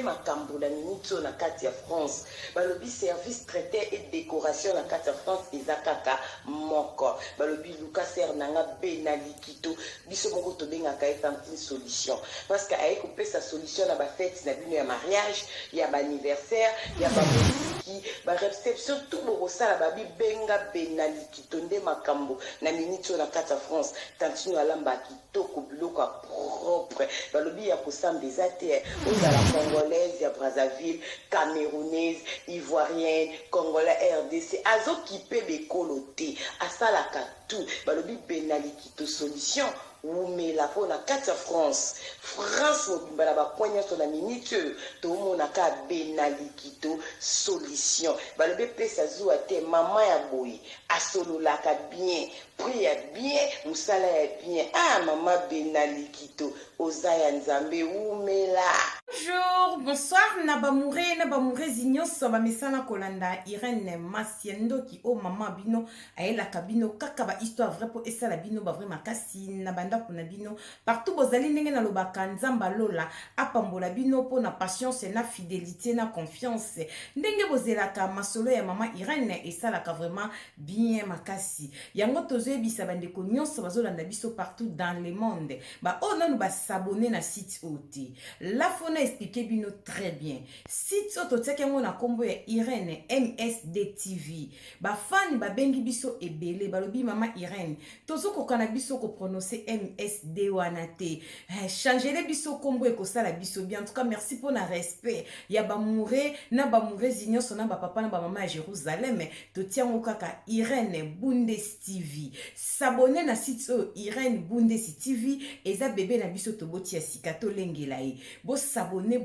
Makambola minito na kati ya France balobi service traité et décoration na kati ya France ezakaka moko balobi Lucas Nanga Benali Kito biso moko to bengaka une solution parce que aye kopesa solution na ba fête na bino ya mariage ya ba anniversaire ya ba musique ba réception tout bokosala babi benga Benali Kito nde makambo na minito na kati ya France tantino alamba kitoko biloko propre balobi ya kosamba des ATR ozala congolaise ya Brazzaville, camerounaise, ivoirienne, congolais, RDC, azo kipe bekolote, asala tout, balobi Benali Kito solution. Mais la faune à 4 France. France, la poignée sur la minute, tout le monde a Benali Kito solution. Le BP Sazou a été maman ya boy, a solo la bien, prie bien, moussala bien. Ah, maman Benali Kito, Ozaya Nzambe, Oumela. Bonjour, bonsoir, Nabamouré Zigno, Soba Mesana Kolanda, Irène Masiendo qui o maman bino, aela kabino, kakaba histoire vrai pour essa la bino, ba vrai makasi, nabanda kuna bino, partout bozali ndenge na lobaka nzamba lola, apambola bino po na patience na fidélité na confiance, ndenge bozelaka masolo ya maman Irène essa la ka vraiment bien makasi. Yango tozoe bisa bandeko nyonso bazolanda biso partout dans le monde. Ba oh non ba s'abonner na site OT. La fona expliqué bino très bien. Site auto teke na kombo ya Irène MSD TV. Ba fan ba bengi biso ebele balobi mama Irène. Tozo kokana biso ko prononcer MSD wanate. Changer les biso kombo e ko sala biso bien. En tout cas merci pour na respect. Ya ba mouré na ba mouré zinyo sona ba papa na ba mama à Jérusalem. To tiango kaka Irène Bundes TV. S'abonner na site Irène Bundes TV eza bébé na biso to boti ya sikato lengelae. Bo s'abonner,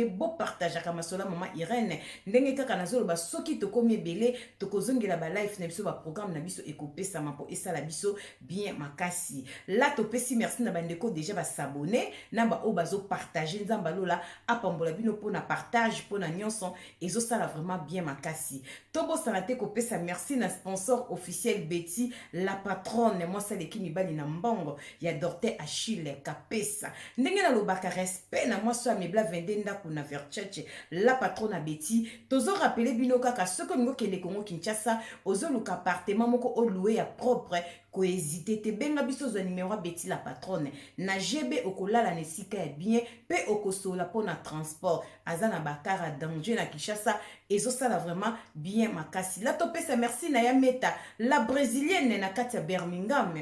bo partager kamasola maman Irène. Ndenge kaka nazolo ba soki to komi ebele to kozongela ba live na biso ba programme na biso ekopesa mapo esa la biso bien makasi. Là to pesi merci na bandeko déjà ba s'abonner na ba o bazo partager nzamba lola apambola bino pona partage pona nyonso ezo sala vraiment bien makasi. Tobo salate kopesa merci na sponsor officiel Betty la patronne moi ça leki mibali na mbongo ya Dorte Achille Kapesa. Ndenge na lobaka respect na moi so mebla vendenda kuna vercheche la patronne Betty tozo rappeler bino kaka soko ngo kende Congo Kinshasa ozo luka appartement moko o louer ya propre ko hésiter te benga biso zo numéro Betty la patronne na GB okolala nesika ya bien pe okosola pona transport azana bakara danger na Kinshasa ezo sala vraiment bien makasi la topesa merci na ya meta la brésilienne na kati ya Birmingham.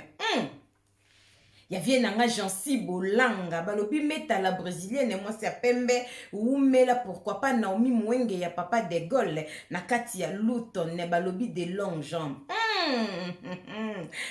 Ya vie nanga Jansi Bolanga balobi meta la brésilienne moi c'est pembe oumela pourquoi pas Naomi Mwenge ya papa de Gaulle na kati ya Luton ne balobi de longues jambes.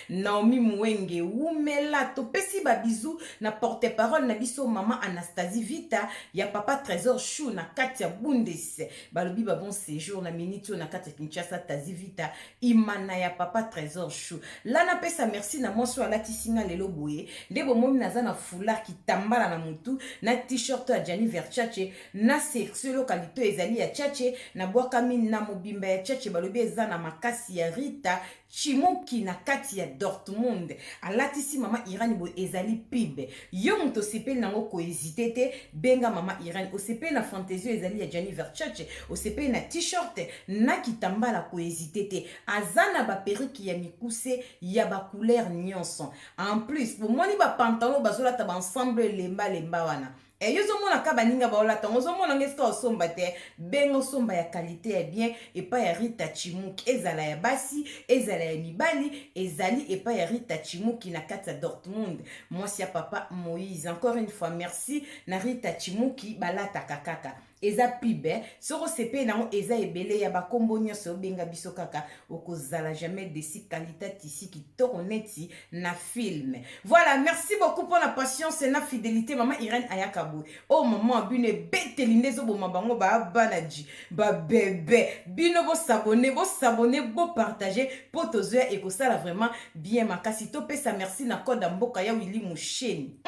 Naomi Mwenge oumela topesi ba bisou na porte-parole na biso maman Anastasie Vita ya papa Trésor Chou na kati ya Bundes balobi ba bon séjour na minute na kati ya Kinshasa Tazi Vita imana ya papa Trésor Chou la na pesa merci na monso alati singa lelo boye ndebo momi naza na foulard ki tambala na mutu na t-shirt ya Gianni Versace na section localité ezali ya Chache na bwakami na mobimba ya Chache balobi eza na makasi ya Rita Chimoki na kati ya Dortmund alatisi mama Irène bo ezali pibe yo muto sepeli nango ko hésiter te benga mama Irène o sepeli na fantaisie ezali ya Gianni Versace o sepeli na t-shirt na kitambala ko hésiter te azana ba perruque ya mikuse ya ba couleur nyonso en plus pour moi ni ba pantalon bazola ta ba ensemble lemba wana et yo zomona ka baninga baola tango zomona ngeska osomba te bengo somba ya qualité ya bien et pas ya Rita Chimuki ezala ya basi ezala ya mibali ezali et pas ya Rita Chimuki na kati ya Dortmund moi si ya papa Moïse encore une fois merci na Rita Chimuki balata kakaka eza pibe soko sepe nango eza ebele ya bakombo nyonso benga biso kaka okozala jamais desi qualité tisi kitoko neti na film. Voilà, merci beaucoup pour la patience et la fidélité maman Irène Ayakabou. Oh maman bune bete lindezo bo mabango ba banaji ba bébé bino bo s'abonner bo partager pour tozoya et ko sala vraiment bien makasi to pesa merci na code mboka ya Willy Moucheni.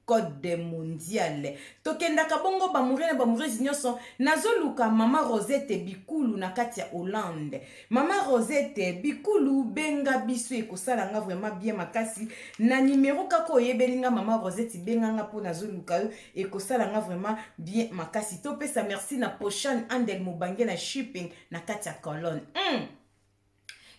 code mondial tokendaka bongo bamure na bamurezi nyonso nazoluka mama Rosette Bikulu na kati ya Hollande. Mama Rosette Bikulu benga biso ekosala nga vraiment bien makasi na numero kako oyebelinga mama Rosette benganga po nazoluka yo ekosala nga vraiment bien makasi topesa merci na Poshan Andel Mobange na shipping na kati ya Cologne.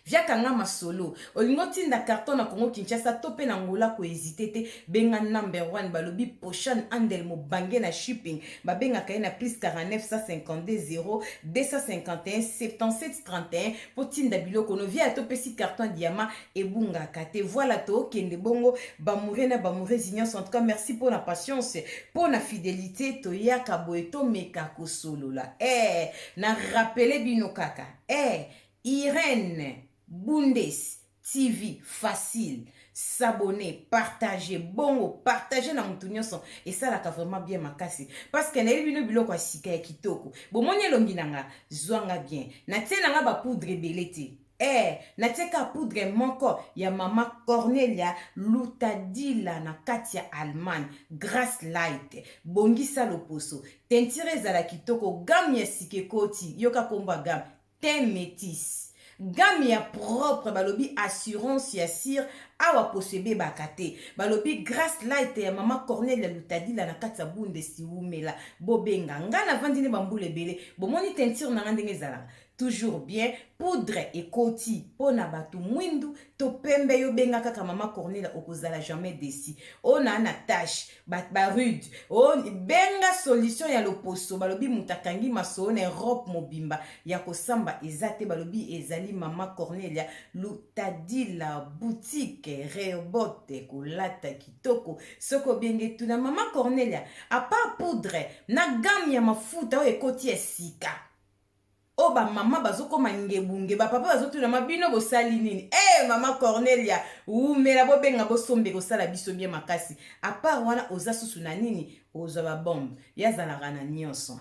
Via kanga masolo olingo tinda carton na Congo Kinshasa tope na ngola ko hésiter te benga number 1 balobi Poshan Andel Mobange na shipping babenga kaye na plus 49 152 0 251 77 31 po tinda biloko no via tope si carton diamant ebunga kate voilà to kende bongo bamure na bamure nyonso en tout cas merci pour la patience pour la fidélité to yaka boeto meka ko solo la na rappeler bino kaka Irène Bundes TV facile s'abonner partager bongo partager na mutu nyonso et ça la vraiment bien makasi parce que na bino biloko asika ya kitoko bomoni elongi nanga zwanga bien na tie nanga ba poudre belete na teka poudre moko ya mama Cornelia Lutadila na kati ya Allemagne Grass Light bongisa loposo tentire ezala kitoko gamme ya sikekoti yoka komba gamme teint métis gamme ya propre balobi assurance ya sire awa posebe bakate balobi Grass Light ya mama Cornelia Lutadila na kati ya Bundesi umela bobenga ngana vandine bambule bele bomoni teinture na ndenge ezala toujours bien poudre et koti pona batu mwindu to pembe yo benga kaka mama Cornelia okozala jamais déçu ona na tâche ba rude on benga solution ya loposo balobi mutakangi masone robe mobimba ya kosamba ezate balobi ezali mama Cornelia Lutadila boutique rebote kolata kitoko soko benge tuna mama Cornelia a part poudre na gamme ya mafuta o ekoti esika ba mama bazoko mangebunge ba papa bazotuna mabino bosali nini mama Cornelia umela bobenga bosombe kosala biso bien makasi a part wana oza susu na nini oza ba bombe yazala na nyonso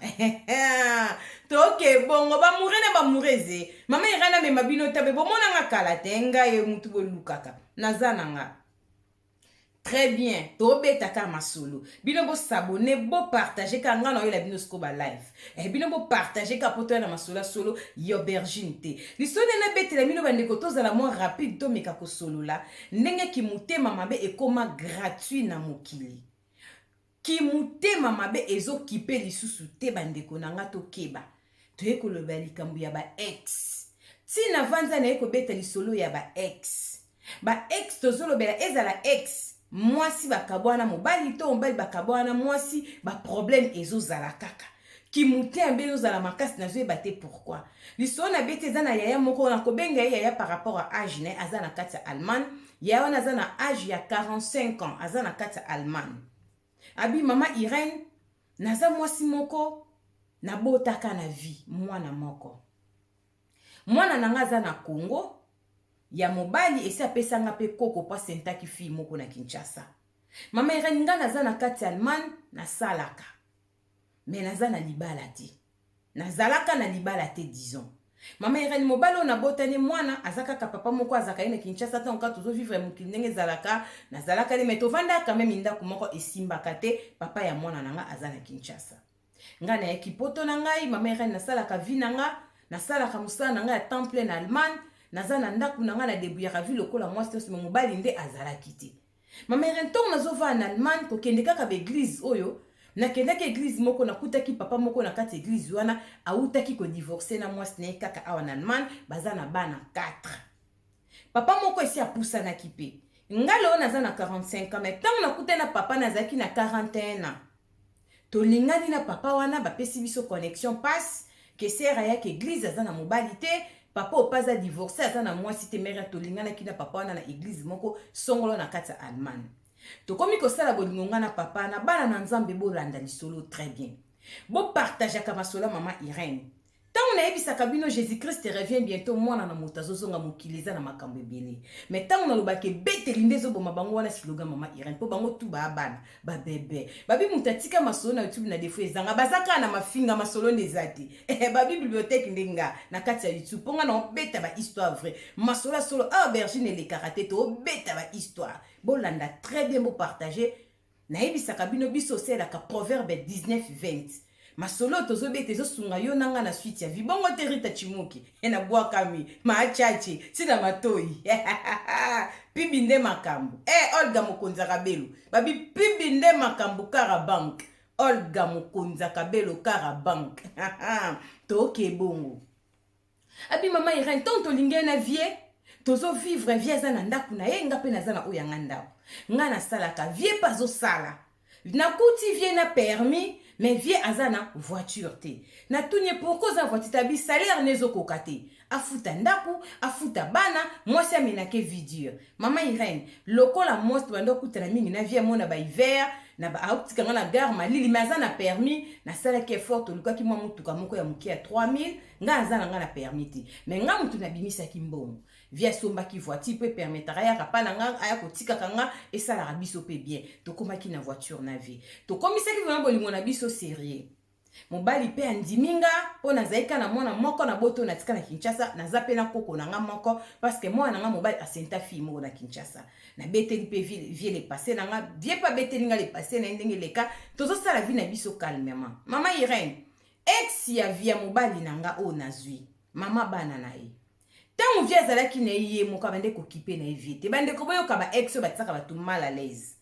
toke bongo ba murene ba mureze mama irana me mabino tabe bomona nga kala tenga ye mutu bolukaka nazananga. Très bien, tobeta ka masolo. Bino bo s'abonner, bo partager ka ngana yo la bino skoba live. Bino bo partager ka poto na masola solo yobergine te. Lisone na bete la bino bande koto za la moins rapide to meka ko solo la. Ndenge ki mutema mabe ekoma gratuit na mokili. Ki mutema mabe ezo kipe lisusu te bande ko nanga to keba. To eko lo bali kambu ya ba ex. Si na vanza na eko beta lisolo ya ba ex. Ba ex to zolo bela ezala ex. Mwasi bakabwana mobali to mobali bakabwana mwasi ba problème ezozala kaka ki muté ambelo zala makasi na zoe baté pourquoi lisona bete zana yaya moko na kobenga yaya par rapport à âge ne azana kati ya Allemagne yaya wana zana âge ya 45 ans azana kati ya Allemagne abi mama Irène naza mwasi moko na botaka na vie mwana moko mwana nanga zana Congo ya mobali esi apesanga pe koko pa sentaki fi moko na Kinshasa. Mama Irène nga naza na kati Allemagne na salaka. Mais naza na libala te. Nazalaka na libala te disons. Mama Irène mobalo na botane mwana azaka ka papa moko azaka ina Kinshasa ta onka tozo vivre mokili ndenge zalaka nazalaka le meto vanda quand même ndako moko esimbaka te papa ya mwana nanga azana Kinshasa. Nga na ekipoto na ngai mama Irène nasalaka vi nanga nasalaka musala nanga ya temps plein na Allemagne. Nazana ndaku nanga na debuyaka vi lokola mwasi tosi mobali nde azalaki te. Mama Irène ntongo nazova na Allemagne tokende kaka ba église oyo nakendaki église moko nakutaki papa moko na kati église wana autaki ko divorcer na mwasi ne kaka awa na Allemagne baza na bana 4. Papa moko esi apusanaki pe. Ngalo naza na 45 ans mais ntango nakutana na papa nazaki na 41 ans. Tolingani na papa wana bapesi biso connexion passe que sera ya ke église aza na mobali te. Papa opaza divorcé azana mwasi te mère tolingana kina papa wana na église moko songolo na kati ya Allemagne. Tokomi kosala bolingo nga na papa na bana na Nzambe bolanda lisolo très bien. Bo partage ka masola mama Irène. Tant on a ebisaka bino Jésus-Christ revient bientôt mwana na moto azozonga mokiliza na makambo ebele. Mais tant on a lobake beteli ndezo boma bango wana slogan mama Irène po bango tu ba bana ba bébé. Babi mutatika masolo na YouTube na defo ezanga bazaka na mafinga masolo ndezati. Babi bibliothèque ndenga na kati ya YouTube ponga na beta ba histoire vrai. Masolo solo aubergine le karaté to beta ba histoire. Bolanda très bien bo partager nayebisaka bino biso osalaka proverbe 19-20 masolo tozobeta ezosunga yo nanga na suite ya vi bongo te Rita Chimuki enabwakami maachache sina matoi pibi nde makambo Olga Mokonza Kabelo babi pibi nde makambo kara bank Olga Mokonza Kabelo kara bank toke bongo abi mama Irene tonto lingé na vie tozo vivre vie za na ndaku na ye nga pe na za na oya nga ndaku nga na salaka vie pazo sala na kuti vie na permis mais vie azana voiture te na tunye pourquoi za voiture tabi salaire nezo kokate afuta ndaku afuta bana mwasi amenake vidure mama Irene lokola mwasi bando kutana mingi na vie mona ba hiver na ba autika nga na gare malili mais azana permis na sala ke fort luka ki mwa mutuka moko ya mukia 3000 nga azana nga na permis te mais nga mutu na bimisa ki mbongo via somba ki voiture peut permettre ya kapana nga aya kotika kanga et ça la biso pe bien to komaki na voiture na vie to komisa ki vraiment bolingo na biso sérieux mobali pe andiminga po na zaika na mwana moko na boto na tika na Kinshasa na zape na koko na nga moko parce que moi na nga mobali asenta fille moko na Kinshasa na beteli pe vie le passé na nga vie pa beteli nga le passé na ndenge leka tozo sala vie na biso calmement mama Irene ex ya via mobali na nga o nazwi mama bana na ye tango vie azalaki na ye moko bande kokipe na evite bande ko boyoka ba ex batsaka batu mal à l'aise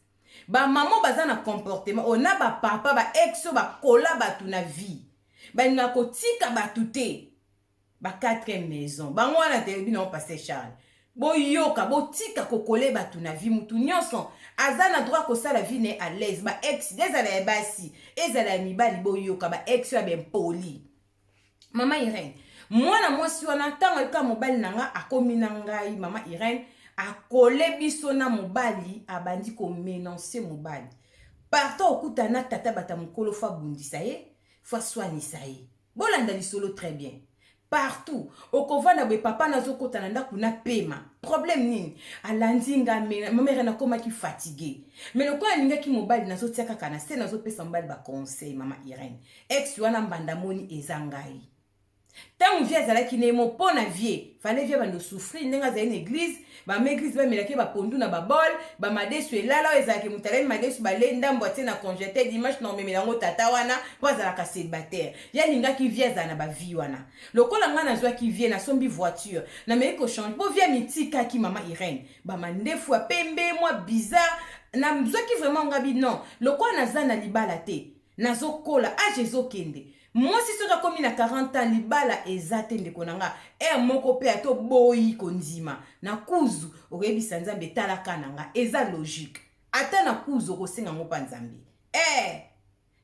ba maman baza na comportement ona ba papa ba ex ba kola batu na vie balinga kotika batu te ba 4e maison bango wana te bino passer Charles boyoka botika kokole batu na vie mutu nyonso aza na droit kosala vie ne à l'aise ba ex dezala ya basi ezala ya mibali boyoka ba ex ya ben poli mama Irene mwana mwasi wana ntango alika mobali nanga akomi na ngai mama Irene akole biso na mobali abandi komenonce mobali partout okutana tata bata mokolo fa bundisa ye fa soignisa ye bolanda lisolo très bien partout okovanda be papa nazokota na ndaku na pema problème nini alandi ngame mama Irene akomaki fatigué mais lokola alingaki mobali nazotia kaka na se nazopesa mobali ba conseil mama Irene ex wana mbanda moni eza ngai tango vie azalaki na ye mo mpo na vie fale vie bando souffrir ndenge azali na église bameglise bamelaki bapondu na babol bamadesu elala oyo ezalaki motalali madesu bale ndambo atie na congete dimanche na omemela yango tata wana mpo azalaka célibataire ye alingaki vie azala na bavie wana lokola nga nazwaki vie nasombi voiture namei kochange mpo vie mitikaki mama Irene bamandefu ya pembe mwa bizarre nazwaki vraiment ngabi non lokola naza na libala te nazokola age ezokende mwasi soki akomi na 40 ans libala eza te ndeko na nga moko pe ato boyi kondima na kuzu okuyebisa nzambe etalaka na nga eza logique ata na kuzu okosenga ngo mpa nzambe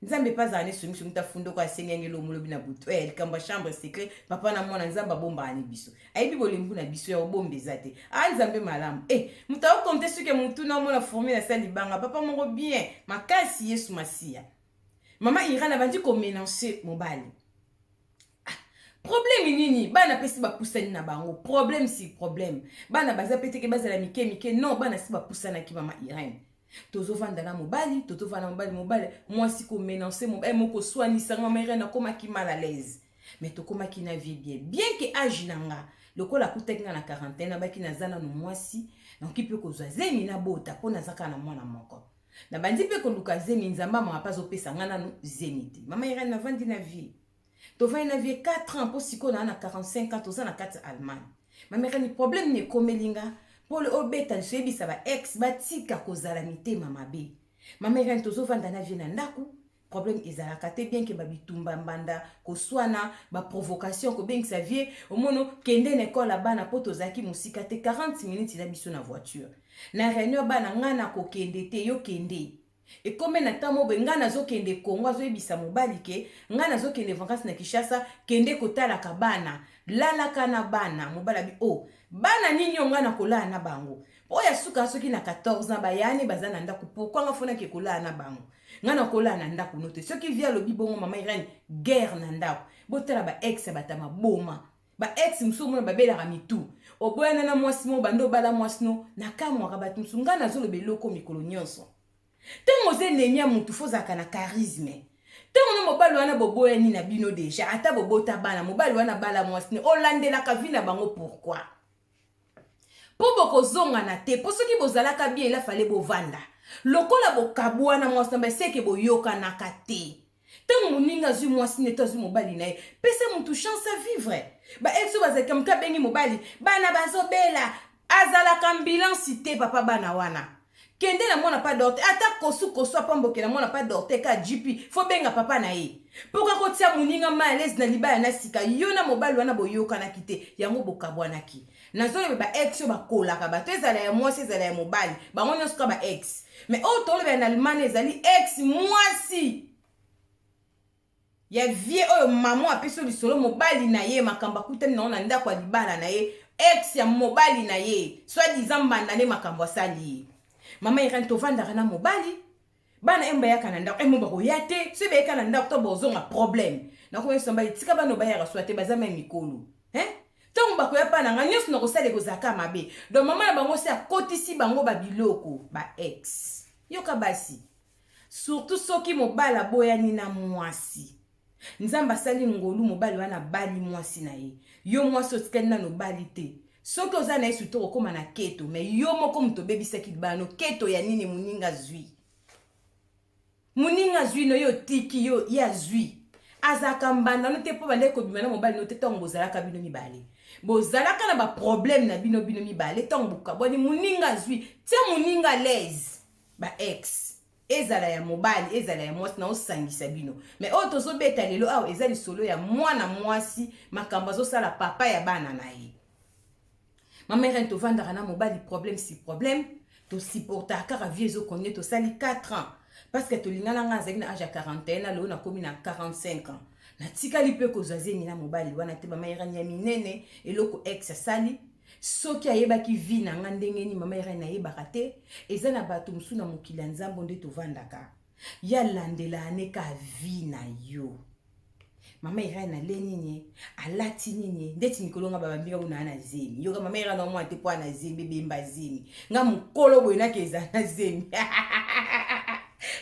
nzambe epazala ne songisongi tafundoko asengengeli omolobi na butu likambo ya chambre secret papa na mwana nzambe abombaka ne biso ayebi bolembu na biso ya obomba eza te nzambe malamu moto akokomte soki motu na omona formule asa libanga papa moko bien makasi yesu masiya mama Irene abandi komenonce mobali problème nini bana pesi bapusani na bango problème si problème bana baza peteke bazala mike non bana si bapusanaki mama Irene tozovanda na mobali mobali mwasi komenonce mobali moko soignisa mama Irene akomaki mal à l'aise mais tokomaki na vie bien que age nanga lokola kutaki nga na 40 abaki naza nanu mwasi noki mpe kozwa zemi na bota mpo nazaka na mwana moko na bandi pe koluka zemi nzamba mwa pas opesa ngana no zemi te mama Irene na vandi na vie to vandi na vie 4 ans po siko na 45 ans toza na kati Allemagne mama Irene problème ne komelinga po le obeta sebisa ba ex batika kozala mitema mabe mama Irene tozo vanda na vie na ndaku problème ezalaka te bien que babitumba mbanda koswana ba provocation ko bengisa vie omono kende na école bana po tozaki musika te 40 minutes la biso na voiture na réunion bana ngana ko kende te yo kende e comme na tamo be ngana zo kende Kongo zo ebisa mobali ke ngana zo kende vacances na Kinshasa kende kotala ka bana lala kana bana mobala bi bana nini ngana kola na bango oya suka soki na 14 ans bayani bazana ndaku pourquoi ngafuna ke kola na bango ngana kola na ndaku note soki via lobi bongo mama Irene guerre na ndaku botala ba ex batama boma ba ex msumo ba bela ramitu oboyana na mwasi mo bando bala mwasi no na kamwa ka batu sungana zo lobeloko mikolo nyonso tengo ze nenya mutu fozaka na charisme tengo no mobali wana boboyani na bino deja ata bobota bana mobali wana bala mwasi no olandela ka vina bango pourquoi po boko zonga na te po soki bozalaka bien la fallait bovanda lokola bokabwa na mwasi na seke boyoka na kate tant moninga zui mwasi neta zui mobali na ye pese mutu chance à vivre ba exo bazaka mka bengi mobali bana bazobela azalaka ambulance te papa bana wana kende na mona pas dorte ata kosu apamboke na mona pas dorte ka jipi fo benga papa na ye poka kotia moninga malaise na libaya na sika yo na mobali wana boyoka na kite yango bokabwanaki nazolo ba ex ba kolaka bato ezala ya mwasi ezala ya mobali bango nyonso ka ba ex mais o tolo na Allemagne ezali ex mwasi ya vie oyo mama apeso lisolo mobali na ye makamba kutani na ndako ya libala na ye ex ya mobali na ye soit disant mbandane makambo asali mama Irene tovandaka na mobali bana emba yaka na ndako emba koyate so be yaka na ndako to bozonga problème na ko yesomba tika bano bayaka swate bazama mikolo tango bakoya pa nanga nyonso na kosala ekozaka mabe donc mama na bango se akotisi bango babiloko ba ex yoka basi surtout soki mobala boyani na mwasi nzamba sali ngolu mobali wana bali mwasi na ye yo mwasi otikani na nobali te soki oza na ye suto okoma na keto mais yo moko muto bebisaki bano keto ya nini muninga zui no yo tiki yo ya zui azaka mbanda no te po bande ko bimana mobali no te tongo bozalaka bino mibale bozalaka na ba problème na bino mibale tongo bukaboni muninga zui tia muninga lez ba ex ezala ya mobali ezala ya mwasi na osangisa bino mais o tozo beta lelo awo ezali solo ya mwana mwasi makambo azosala papa ya bana na ye mama Irene tovandaka na mobali problème si problème to supporta kaka vie ezokonde tosali 4 ans parce que tolingana nga azali na âge ya 41 na lelo nakomi na 45 ans natikali mpe kozwa zemi na mobali wana te mama Irene ya minene eloko ex asali soki ayebaki vi na nga ndenge nini mama Irene ayebaka te eza na bato mosusu na mokili ya nzambo nde tovandaka ya landela aneka vi na yo mama Irene ale nini alati nini ndeti mikolo nga babambika kuna na zemi yoka mama Irene omwa te po na zemi bemba zemi nga mukolo boye na keza na zemi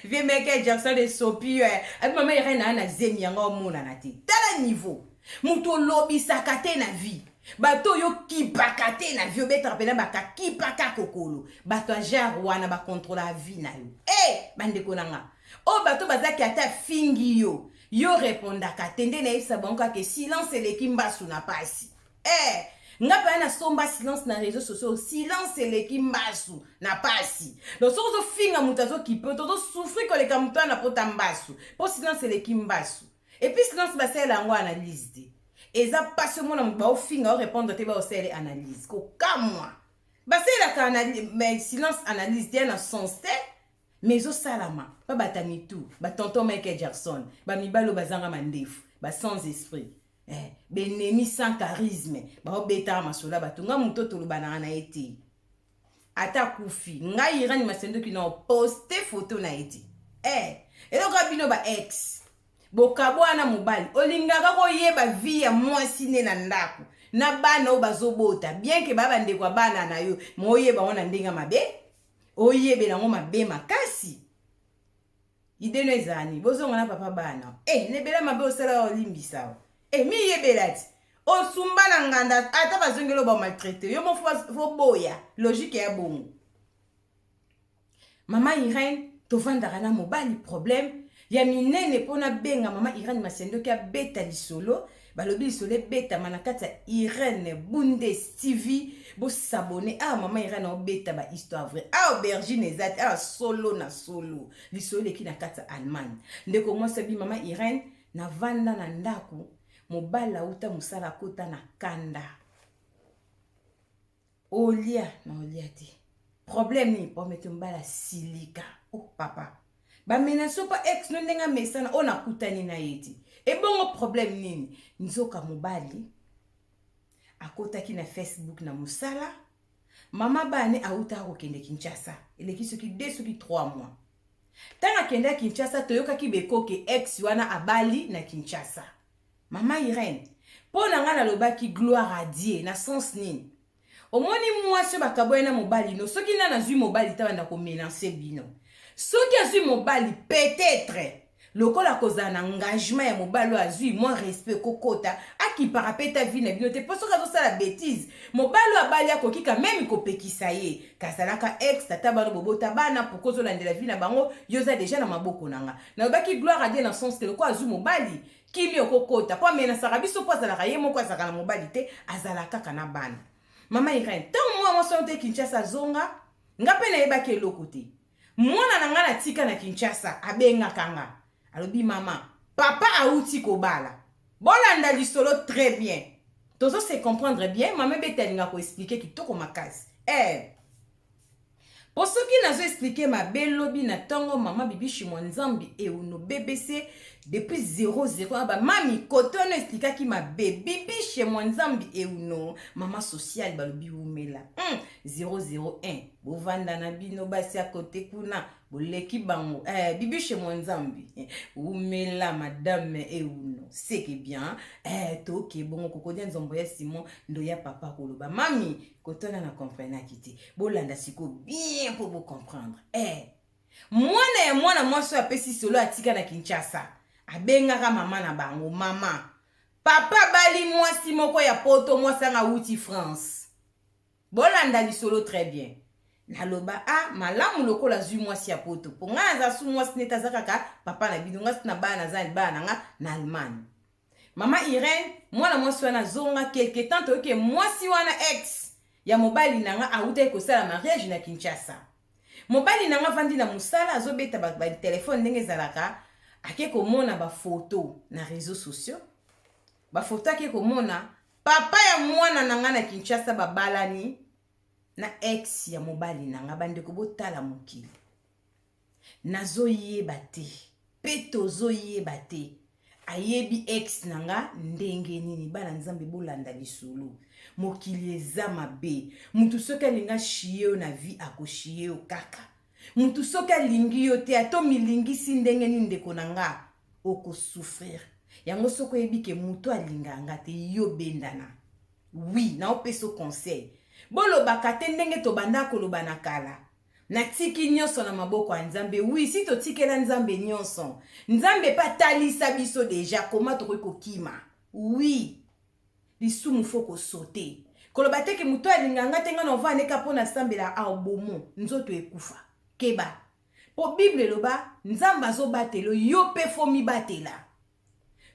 vie meke Jackson de sopi abi mama Irene na zemi yanga omona na te tala niveau muto lobisaka te na vie bato yo kipaka te na vie obeta pena baka kipaka kokolo bato ajar wana ba contrôler vie na yo bandeko nanga o bato bazaki ata fingi yo répondaka tende na yesa bango ke silence eleki mbasu na pasi nga pa na somba silence na réseaux sociaux silence eleki mbasu na pasi donc sozo finga mutazo kipe tozo souffrir ko leka mutana pota mbasu po silence eleki mbasu et puis silence basela ngo analyse de eza pas ce mona ba ofinga o répondre te ba osele analyse ko kamwa basela ka analyse mais silence analyse de na sens te mais au salama ba batami tout ba tonton Michael Jackson ba mibalo bazanga mandefu ba sans esprit benemi sans charisme ba obeta masola batunga mutoto lubana na eti ata kufi ngai Irene Masendo ki na poster photo na eti eloko bino ba ex bokabwana mobali olingaka koyeba vie ya mwasi ne na ndako na bana o bazobota bien que baba ndekwa bana na yo moyeba ona ndenga mabe oyebe nango mabe makasi ideno ezani bozonga na papa bana nebela mabe osala olimbisa mi yebelati osumba na nganda ata bazongelo ba maltraité yo mo fo boya logique ya bongo mama Irene tovandaka na mobali problème ya minene pona benga mama Irene Masendo ki abeta lisolo balobi lisolo beta manakata Irene Bundes TV bo s'abonner mama Irene obeta ba histoire vraie aubergine ezat solo na solo lisolo ki na kata Allemagne ndeko mo sabi mama Irene na vanda na ndako mobala uta musala kota na kanda olia na olia te problème ni po mettre mbala silika papa ba menace pa ex no ndenga mesana ona kutani na yeti bongo problème nini nzoka mobali akotaki na Facebook na musala mama bane auta kokende Kinshasa eleki soki 2 soki 3 mois tanga kende Kinshasa toyoka ki bekoke ex wana abali na Kinshasa mama Irene pona nga na lobaki gloire à Dieu na sens nini omoni mwasi bakaboye na mobali no soki na nazui mobali tabanda ko menacer bino soki azui mobali peut-être lokola kozala na engagement ya mobali azwi mwa respect kokota akipaka pe ta vie na bino te mpo soki azosala bétise mobali abali akoki ka meme kopekisa ye kazalaka ex tata bano bobota bana pourko ozolandela vie na bango yo oza deja na maboko na nga nalobaki gloire a Dieu na sens ke loko azwi mobali kimi okokota mpo amenasaka biso mpo azalaka ye moko azalaka na mobali te azalaka kaka na bana mama Irene ntango mwa mwasi te Kinshasa azonga nga mpe nayebaki eloko te mwana na nga na tika na Kinshasa abengaka nga alobi mama papa auti kobala bolanda lisolo très bien tozo se comprendre bien mama betalinga ko expliquer kitoko makasi po soki nazo expliquer mabe lobi na tongo mama bibishi mwanzambi euno BBC depuis 00 aba mami kotono expliquaki mabe bibishi mwanzambi euno mama social balobi umela 001 bovanda na bino basi à côté kuna boleki bango bibishi mwanzambi umela madame euno c'est que bien toke bongo kokodia nzombo ya Simon ndo ya papa koloba mami kotona na comprendre kiti bolanda siko bien pour vous comprendre mwana mwasi apesi solo atika na Kinshasa abengaka mama na bango mama papa bali mwasi moko ya poto mwasi anga uti France bolanda lisolo très bien naloba malamu lokola zui mwasi ya poto po nga aza su mwasi neta aza kaka papa na bino nga na bana za bana nga na Allemagne mama Irene mwana mwasi wana zonga quelque temps toke mwasi wana ex ya mobali nanga auta ekosala mariage na Kinshasa mobali nanga vandi na musala azobeta ba telefone ndenge zalaka ake komona ba photo na réseaux sociaux ba photo ake komona papa ya mwana nanga na Kinshasa babalani na ex ya mobali nanga bandeko botala mokili nazoyeba te pe tozoyeba te ayebi ex nanga ndenge nini bana nzambe bolanda lisolo mokili eza mabe mutu soki alinga shie na vie akoshie kaka mutu soki alingi yo te ato milingisi ndenge nini ndeko nanga okosouffrir yango soko yebi ke mutu alinganga te yo bendana oui na opeso conseil bolobaka te ndenge tobanda koloba na kala na tiki nyonso na maboko ya nzambe oui si totikela nzambe nyonso nzambe pa talisa biso deja koma tokoki kokima oui lisumu foko sote koloba te ke mutu alinganga te nga na ovaneka mpo na sambela abomo nzoto ekufa keba po bible loba nzambe azobatelo yo pe fo mibatela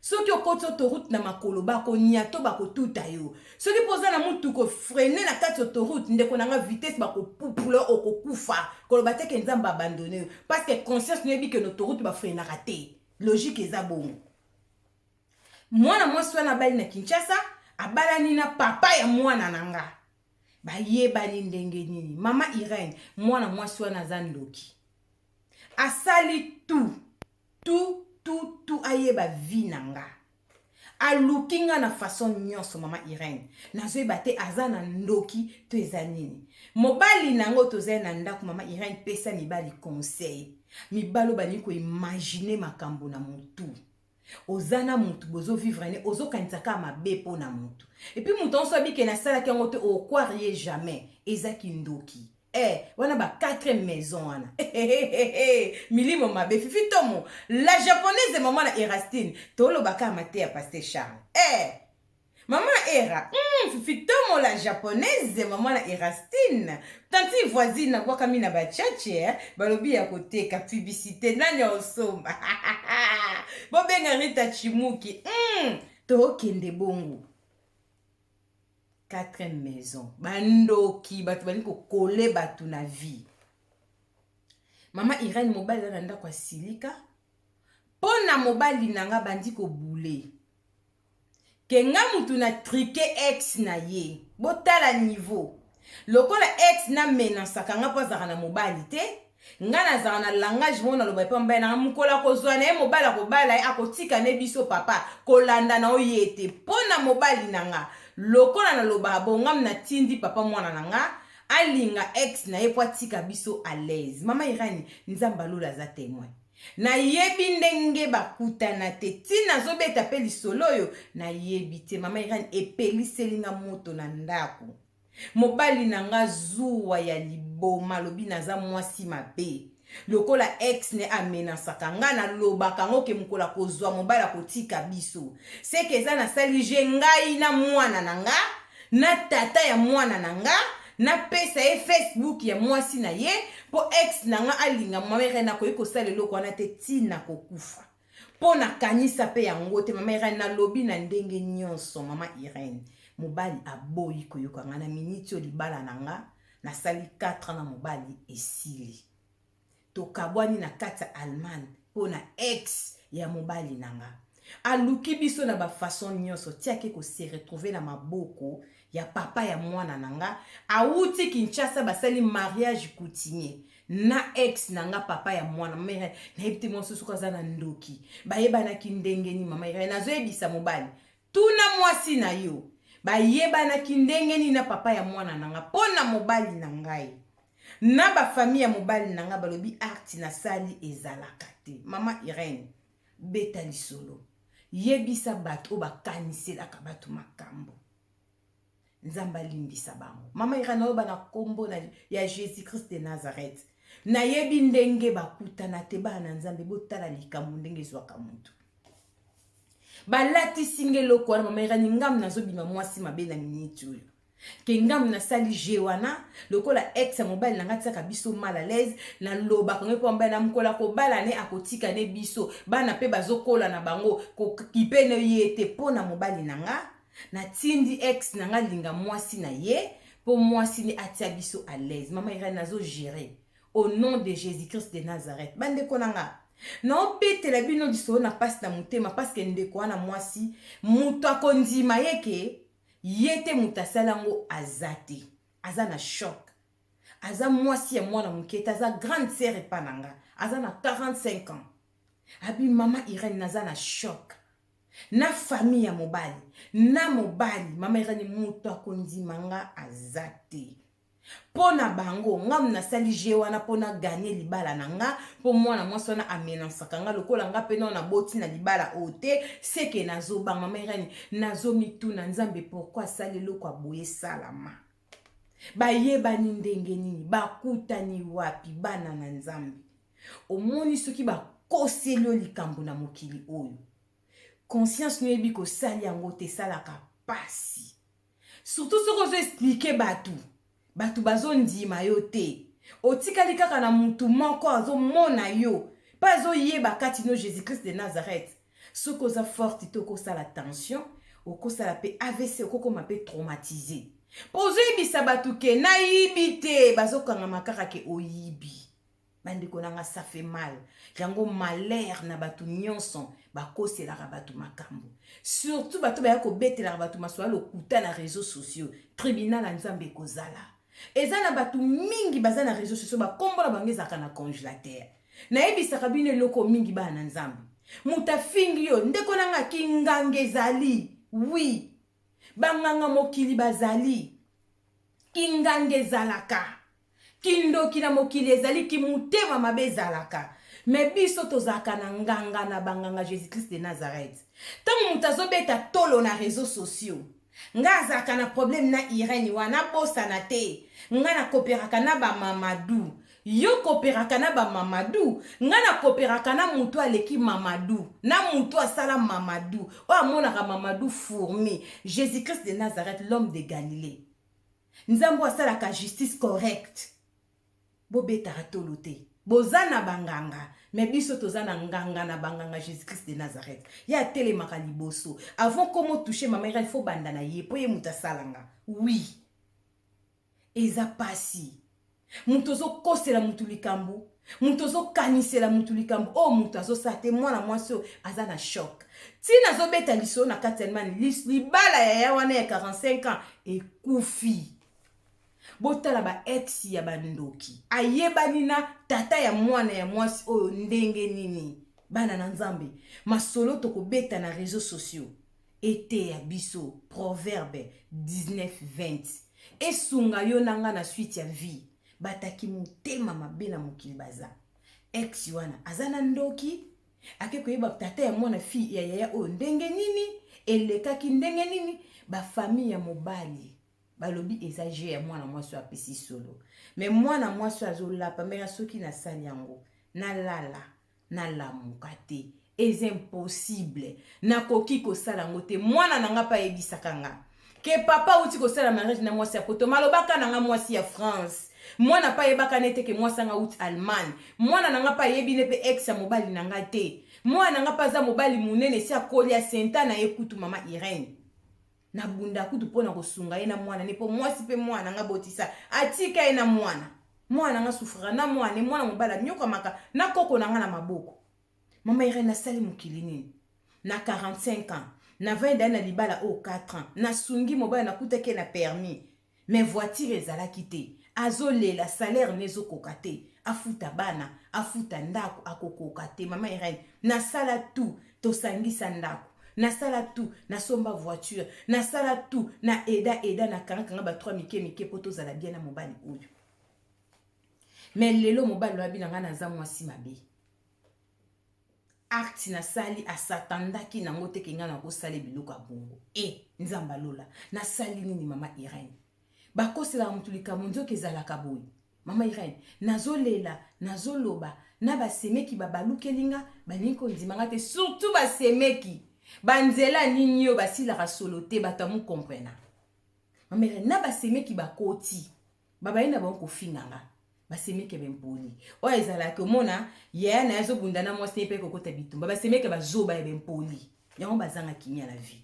soki okoti autoroute na makolo bakonia to bakotuta yo soki poza na mutu kofrene na kati autoroute ndeko nanga vitesse bakopupula okokufa koloba te ke nzambe abandonne yo parce que conscience neyebi ke na autoroute bafrenaka te logique eza bongo mwana mwasi wana abali na Kinshasa abalani na papa ya mwana nanga bayebani ndenge nini mama Irene mwana mwasi wana aza ndoki asali tout ayeba vie nanga alukinga na façon nyonso mama Irene nazoyeba te aza na ndoki to eza nini mobali nango tozali na ndako mama Irene pesa mibali conseil mibalo bani ko imaginer makambo na mutu ozana mutu bozo vivre ne ozokanisaka mabe po na mutu et puis mutu onso abike na sala ki ngote o croire jamais ezaki ndoki wana ba 4 maison wana milimo mabe fifi tomo la japonaise maman na Erastine tolo baka mate ya pasteur Charles maman era fifi tomo la japonaise maman na Erastine tanti voisine na kwa kami na bachache balobi ya koteka publicité nani osomba bobenga Rita Chimuki to kende bongo 4 maisons bandoki batu bani ko kole batu na vie mama Irene mobali na nda kwa silika pona mobali nanga bandi ko bule kenga mutu na trike ex na ye botala niveau lokola ex na menace kanga pozaka na mobali te nga nazaka na langage mona loba pa mbaye na mukola kozwa na ye mobali akobala akotika ne biso papa kolanda na oyete pona mobali nanga lokola na loba bongam na tindi papa mwana nanga alinga ex na ye po atika biso à l'aise mama Irene nzamba lola za témoin na yebi ndenge bakutana te tina zobeta pe lisolo yo na yebi te mama Irene epeliselinga moto na ndako mobali nanga zuwa ya liboma lobi naza mwasi mabe lokola ex ne amenasaka nga na lobaka ngo ke mukola kozwa mobali akotika biso seke eza nasali je ngai na mwana na nga na tata ya mwana na nga napesa ye Facebook ya mwasi na ye po ex na nga alinga mamere na koyi kosala eloko wana te tina kokufa po nakanisa pe yango te mama Irene nalobi na ndenge nyonso mama Irene mobali aboyi koyoka nga na miniti oyo libala na nga nasali 4 na mobali esili tokabwani na kati ya Allemagne po na ex ya mobali na nga aluki biso na bafason nyonso tiaki kose retrouver na maboko ya papa ya mwana na nga awuti Kinshasa basali mariage coutumier na ex na nga papa ya mwana mama nayebi mosusu kaza na ndoki bayebanaki ndenge ni mama Irene nazoyebisa mobali tuna mwasi na yo bayebanaki ndenge ni na papa ya mwana na nga pona mobali na ngai na bafamille ya mobali na nga balobi arti na sali ezalaka te mama Irene beta lisolo yebisa bato o bakaniselaka bato makambo nzamba limbisa bango mama Irene oyo bana kombo ya Jésus Christ de Nazareth na yebi ndenge bakutana te bana nzambe botala likambo ndenge ezwaka mutu balati singeloko wana mama Irene ngam nazobima mwasi mabe na miniti oyo ke ngam nasali je wana lokola ex ya mobali nanga tiaka biso mal à l'aise na loba konge po mbana mukola ko bala ne akotika ne biso bana pe bazokola na bango ko kipene yete pona mobali nanga na tindi ex nanga linga mwasi na ye po mwasi ni atia biso à l'aise mama Irene nazo gérer au nom de Jésus-Christ de Nazareth bande konanga na opetela bino diso na passe na mutema parce que ndeko wana mwasi muto akondima yeke yete mutasalango azate aza na choc aza mwasi ya mwana muketa aza grande sœur epananga aza na 45 ans abi mama Irene naza na choc na famille ya mobali na mobali mama Irene muto akondimanga azate pona bango ngam nasali je wana pona gagner libala nanga po mwana mwasi wana amenansaka nga lokola nga pe na boti na libala ote seke nazobanga mama Irene nazomituna nzambe pourquoi sali loko aboye salama bayebani ndenge nini bakutani wapi bana na nzambe omoni soki bakoseli likambo na mokili oyo conscience noyebi kosali yango te salaka pasi surtout soki ozo explique batu bazondima yo te otikali kaka na mutu moko azomona yo pa azoyeba kati no Jésus Christ de Nazareth soki oza forte te okosala tension okosala pe AVC okokoma pe traumatisé po ozoyebisa batu ke nayibi te bazokangama kaka ke oyibi bandeko nanga ça fait mal yango malheur na batu nyonso bakoselaka batu makambo surtout batu baya kobetelaka batu maswala lokuta na réseaux sociaux tribunal ya nzambe kozala eza na batu mingi baza na réseaux sociaux bakombola bango ezalaka na congélateur nayebisaka bino eloko mingi bana na nzambe muta fingi yo ndeko nanga kinganga ezali oui banganga mokili bazali kinganga ezalaka kindoki na mokili ezali kimutema mabe ezalaka me biso tozalaka na nganga na banganga Jésus Christ de Nazareth tango mutu azobeta tolo na réseaux sociaux nga azalaka na problème na Irene wana bosana te nga na koperaka na bamamadou yo koperaka na bamamadou nga na koperaka na mutu aleki mamadou na mutu asala mamadou oyo amonaka mamadou fourmi Jésus Christ de Nazareth l'homme de Galilée nzambo asalaka justice correcte bobetaka tolo te boza na banganga me biso toza na nganga na banganga Jésus Christ de Nazareth ya telemaka liboso avant komo toucher mama Irene faut banda na ye po ye muta salanga oui eza pasi mutu ozokosela mutu likambo mutu ozokanisela mutu likambo o mutu azosala te mwana mwasi oyo aza na choc tina azobeta liso na kati ya Allemagne libala ya wana ya 45 ans ekufi botala ba ex ya bandoki ayebani na tata ya mwana ya mwasi oyo ndenge nini bana na nzambe masolo tokobeta na réseaux sociaux ete ya biso proverbe 19:20 esunga yo nanga na suite ya vie bataki mutema mabe na mokili baza ex wana azana ndoki ake koyeba tata ya mwana fi ya yaya oyo ndenge nini elekaki ndenge nini ba famille ya mobali balobi eza jeu ya mwana mwasi apesi solo. Mais mwana mwasi azolapa mera soki na sali yango nalala nalamuka te. C'est impossible. Nakoki kosala yango te. Mwana nanga pa yebisaka nga. Ke papa uti kosala mariage na mwasi ya poto. Malobaka nanga mwasi ya France. Mwana pa yebaka nete ke mwasi nga uti Allemagne. Mwana nanga pa yebine pe ex ya mobali nanga te. Mwana nanga pa za mobali munene si akoli ya senta na ekutu mama Irene. Na bunda kutu pona kosunga ye na mwana. Nepo mwasi pe mwana nga botisa. Atika ye na mwana. Mwana nga sufra na mwana mobala nyoka maka. Na koko nanga na maboko. Mama Irene nasali mukili nini? Na 45 ans. Na 20 ans na libala o 4 ans. Na sungi mobile na kuteke na permis. Mais voiture ezalaki te. Azolela salaire nezo kokate. Afuta bana, afuta ndako akokoka te. Mama Irene nasala tout tosangisa ndako. Nasala tout na somba voiture. Nasala tout na eda na kanga ba 3 mike poto zala bien na mobile oyo. Mais lelo mobile lobi na nga na za mwasi mabe. Acte na sali asatandaki na ngote kenga na ko sali biloko abongo. Nzamba lola na sali nini mama Irene. Bakosela mutulika mondio kezalaka boyi. Mama Irene nazolela nazoloba na basemeki babalukelinga balinko ndimanga te surtout basemeki banzela nini yo basila solote batamu comprena. Mama Irene na basemeki bakoti babayenda banko finganga. Basemeke bempoli. O ezalaka mona ya na yazo bundana mwasi pe kokota bitumba. Basemeke bazoba ya bempoli. Yango bazanga kimia la vie.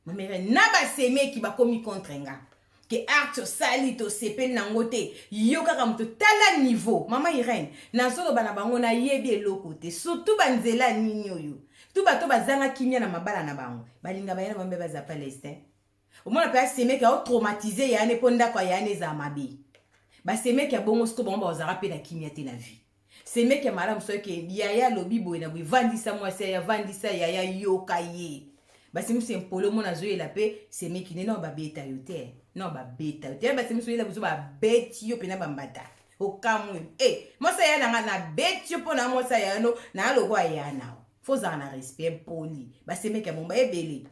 Mama Irene na basemeki bakomi contre nga. Ke acte sali to sepel nango te. Yo kaka muto tala niveau. Mama Irene nazolo bana bango na yebi eloko te. Surtout banzela nini oyo. Tu bato bazanga kimia na mabala na bango. Balinga bayana bambe baza Palestine. Omona pa semeke o traumatisé ya ne ponda kwa ya ne za mabi. Basemeki ya bongo siko bongo bazara pe na kimia te na vie. Semeki ya malamu soke yaya lobi boye na bwe vandisa mwasi ya vandisa yaya yoka ye. Basemeki sempolo mona zoye la pe semeki ne no babeta yo te. No babeta yo te. Basemeki soye la buzo ba beti yo pe na bambata. Okamwe. Mwasa ya na beti yo po na mwasa ya no na logo ya na. Foza na respect poli. Basemeki ya bomba ebele.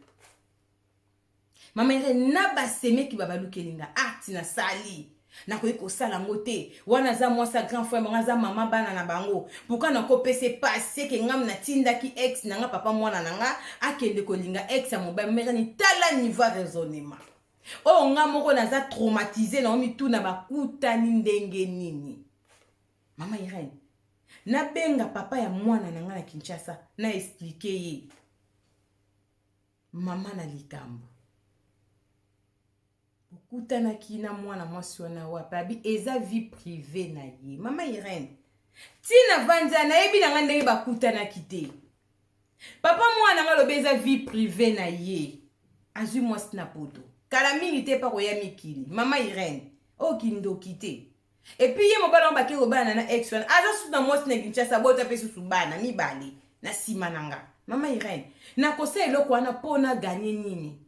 Mama Irene na basemeki babalukelinga acte na sali. Na ko sala ngote wana za mwasa grand frère banga za mama bana na bango pourquoi na ko pese passer ke ngam na tinda ki ex na nga papa mwana na nga akende ko linga ex ya mobile mera ni tala niveau raisonnement o nga moko na za traumatisé na omi tout na bakuta ni ndenge nini. Mama Irene na benga papa ya mwana na nga na Kinshasa na expliquer ye mama na likambo kutana kina mwana mwasi wana wapabi eza vie privée na ye. Mama Irene tina vanja na yebi na ngande bakutana kite papa mwana ngalo beza vie privée na ye azui mwasi na poto kala mingi te pa koya mikili. Mama Irene o kindo kite et puis ye mobala mbaki robana na ex wana aza su na mwasi na Kinshasa bota pe su bana mibale na sima nanga. Mama Irene na kosa eloko wana pona gagner nini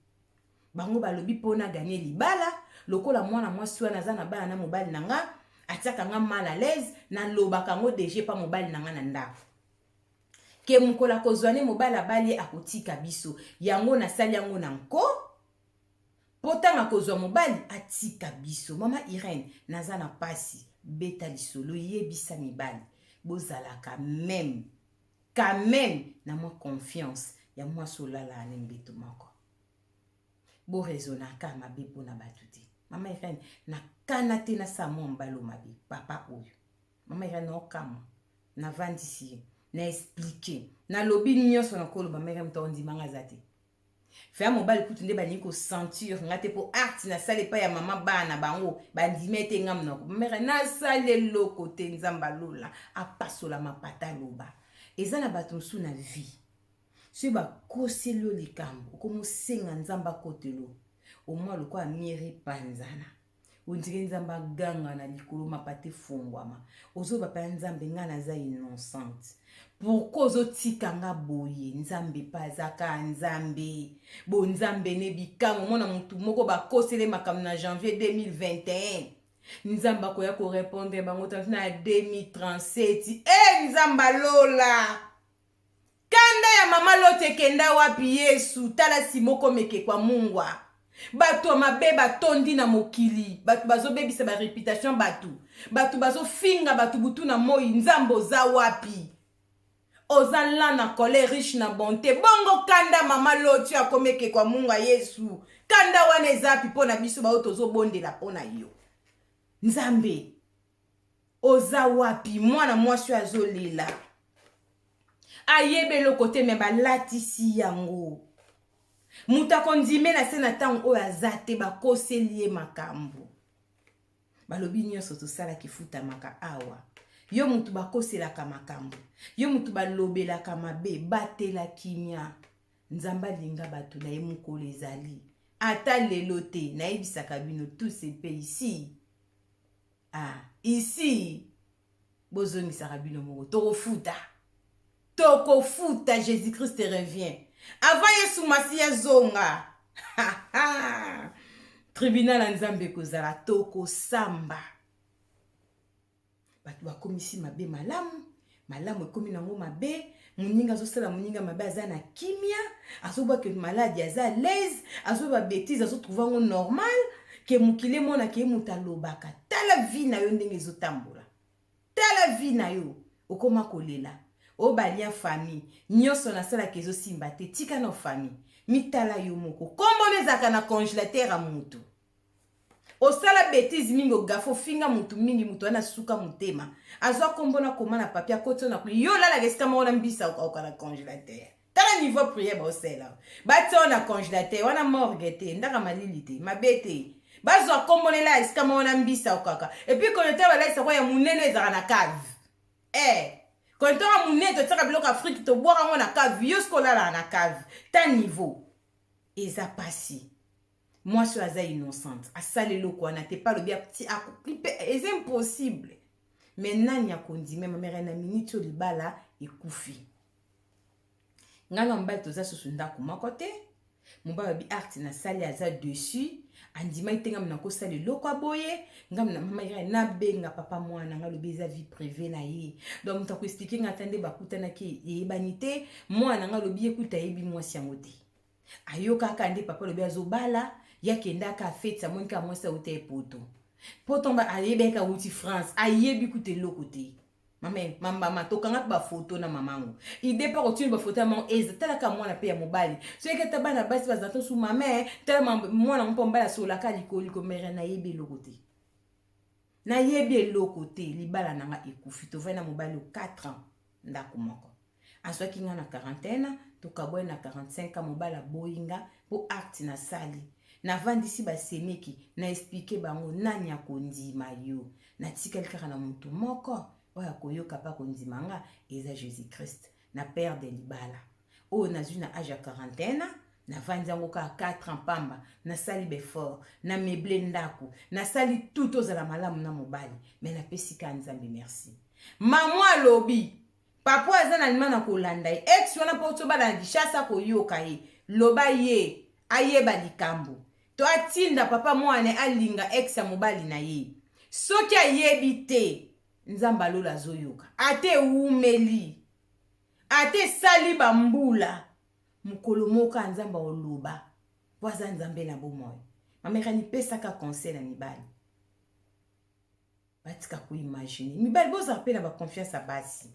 bango balobi pona gagner libala lokola mwana mwasi wana za na bana na mobali nanga atiaka nga mal à l'aise na lobaka ngo deje pa mobali nanga na ndako ke mukola kozwane mobali abali akotika biso yango na sali yango na nko potanga kozwa mobali atika biso. Mama Irene naza na pasi beta lisolo yebisa mibali bozalaka quand même na mo confiance ya mwa solala anembeto moko bo rezonaka mabe pona batuti. Mama Irene na kana te na samo mbalo mabe papa oyo. Mama Irene okama na vandisi na expliquer na lobi nyonso na kolo ba mère mtondi manga zate faire mobile kutu nde bani ko sentir ngate po art na sale pa ya mama bana bango bandimete ngam na mère na sale loko te nzamba lola apasola mapata loba ezana batonsu na vie si ba koselo likambo komo senga nzamba kotelo au moins le quoi miri panzana ondire nzamba ganga na likolo mapate fungwama ozo ba nzambe ngana za innocente pourquoi ozo tikanga boye nzambe pazaka nzambe bo nzambe ne bikamo mona mutu moko ba kosele makam na janvier 2021 nzamba ko ya ko répondre bango na 2037 nzamba lola kanda ya mama lote kenda wapi Yesu tala simoko meke kwa mungwa bato mabe batondi na mokili, bato bazobebisa ba réputation bato bazofinga bato butu na moi. Nzambe oza wapi? Oza la na colère riche na bonté. Bongo kanda mama loti akomeke kwa munga Yesu. Kanda wana ezapi pona biso ba otozo bondela pona yo. Nzambe oza wapi? Mwana mwasi azolela. Ayebe lo kote me balatisi yango. Muta kondime na sena tango oyo azate bakoseli ye makambo. Balobi nyonso tosala kifuta maka awa. Yo mutu bakoselaka makambo. Yo mutu balobelaka mabe batela kimia. Nzamba linga bato na ye mukolo ezali. Ata lelo te na yebisaka bino tous ces pays ici. Ici bozongisaka bino moko tokofuta. Tokofuta, Jésus-Christ revient. Avant Yesu Masia zonga. Tribunal Nzambe kozala toko samba. Batu bakomisi mabe malamu ekomi nango mabe. Muninga azosala muninga mabe aza na kimia. Azoba ke maladi aza l'aise. Azoba bêtise azotrouva ngo normal. Ke mukile mona ke muta lobaka. Tala vie na yo ndenge ezotambola. Tala vie na yo okoma kolela. O balia famille nyonso na sala kezo simba te tika na famille mitala yo moko kombo nezaka na congélateur a mutu o sala bêtise mingi gafo finga mutu mingi mutu ana suka mutema azwa kombo na koma na papier koto na yo la la geska mona mbisa o na congélateur tala niveau prière ba sela bato na congélateur wana morgue te ndaka malili te mabete bazwa kombo lela eska mona mbisa o kaka et puis congélateur bala isa kwa ya munene ezaka na cave quand on a mon nez, tu as bloqué Afrique, tu bois à mon cave, vieux scola là na cave. Ta niveau. Et ça passe. Moi, je suis innocente. À ça, les locaux, on n'a pas le bien petit. C'est impossible. Maintenant, il y a qu'on dit, même ma mère, elle a mis sur le bas là, et koufi. Ngana mbal toza susunda kuma côté. Mba bi art na sali aza dessus. Andima itenga mna ko sali loko aboye ngam na mama ira na benga papa mwana nga lobeza vie privée na ye donc mta ko expliquer ngatande bakutana ki yebanité mwana nga lobi ekuta yebi mwasi yango te ayoka kande papa lobi azobala yakenda ka fete sa monka mwasi ote poto mba ayebeka uti France ayebi kute loko te mama tokanga ba photo na mamango ide pa continue ba photo maman ezatala ka mwana pe ya mobali so eketa bana basi bazato su mama tala mwana mpomba la sola ka likoli ko mere na yebi lokote na yebi lokote libala nanga ekufi to vena mobali 4 ans ndako moko aswa kinga na quarantaine to kabwe na 45 ans mobala boinga po art na sali na vandisi ba semeki na expliquer bango nani akondima yo na tikali kaka na mutu moko oya koyoka pa kondimanga eza Jésus-Christ na père de libala o na zuna âge ya quarantaine na vandi yango ka 4 ans pamba na sali befort na meble ndako na sali tout ozala malamu na mobali mais na pesika Nzambe merci mamwa lobi papa aza na lima na kolanda ex wana po to bala gishasa koyoka ye loba ye ayeba likambo to atinda papa mwana alinga ex ya mobali na ye soki ayebi te Nzamba lola zoyoka ate umeli ate sali bambula mukolo moka Nzamba oloba waza Nzambe na bomoyo mameka ni pesaka conseil na mibali batika ko imaginer mibali boza pena ba confiance a basi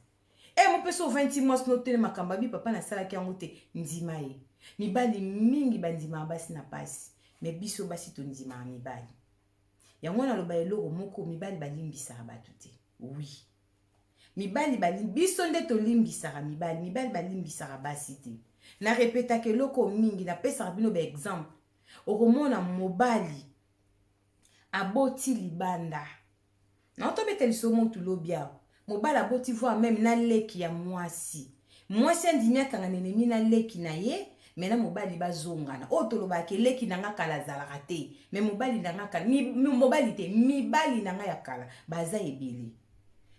mo peso 20 mois no tele makamba bi papa na sala ki yango te ndima ye mibali mingi bandima basi na pasi me biso basi to ndima mibali yango na loba eloko moko mibali balimbisa batu te. Oui. Mibali biso nde to limbisaka mibali balimbisaka basi te. Na répéta ke loko mingi na pesa bino ba exemple. Okomona mobali aboti libanda. Na otobete lisomo tulobia. Mobali aboti voa même na leki ya mwasi. Mwasi ndimia kanga nenemi na leki na ye. Mena mobali bazongana o toloba ke leki nanga kala zalaka te me mobali nanga kala mobali te mibali nanga ya kala baza ebele